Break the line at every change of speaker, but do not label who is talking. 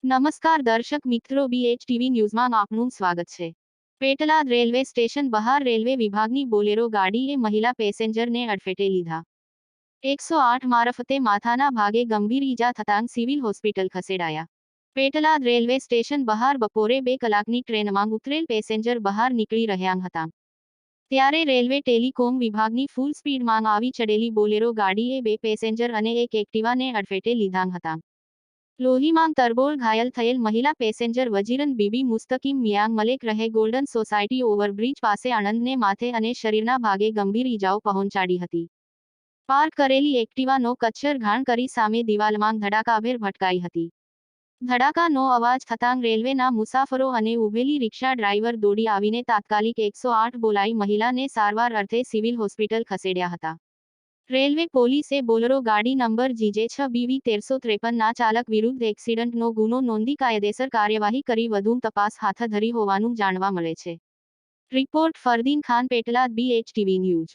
નમસ્કાર દર્શક મિત્રો, BHTV ન્યૂઝમાં આપનું સ્વાગત છે. પેટલાદ રેલવે સ્ટેશન બહાર રેલવે વિભાગની બોલેરો ગાડીએ મહિલા પેસેન્જરને અડફેટે લીધા. 108 મારફતે માથાના ભાગે ગંભીર ઈજા થતાં સિવિલ હોસ્પિટલ ખસેડાયા. પેટલાદ રેલવે સ્ટેશન બહાર બપોરે 2 કલાકની ટ્રેનમાં ઉતરેલ પેસેન્જર બહાર નીકળી રહ્યા હતા. ત્યારે રેલવે ટેલિકોમ વિભાગની ફૂલ સ્પીડમાં આવી ચડેલી બોલેરો ગાડીએ 2 પેસેન્જર અને એક એક્ટિવાને અડફેટે લીધા હતા. લોહીમાં તરબોળ ઘાયલ થયેલ મહિલા પેસેન્જર વજીરન બીબી મુસ્તકીમ મિયાંગ મલેક રહે ગોલ્ડન સોસાયટી ઓવરબ્રિજ પાસે આણંદને માથે અને શરીરના ભાગે ગંભીર ઈજાઓ પહોંચાડી હતી. પાર્ક કરેલી એક્ટિવાનો કચ્છર ઘાણ કરી સામે દિવાલમાં ધડાકાભેર ભટકાઈ હતી. ધડાકાનો અવાજ થતાં રેલવેના મુસાફરો અને ઊભેલી રિક્ષા ડ્રાઈવર દોડી આવીને તાત્કાલિક 108 બોલાવી મહિલાને સારવાર અર્થે સિવિલ હોસ્પિટલ ખસેડ્યા હતા. રેલવે પોલીસે બોલેરો ગાડી નંબર GJ6BV 1353 ના ચાલક વિરુદ્ધ એક્સિડન્ટનો ગુનો નોંધી કાયદેસર કાર્યવાહી કરી વધુ તપાસ હાથ ધરી હોવાનું જાણવા મળે છે. Report Fardeen Khan, Petlad, BHTV news.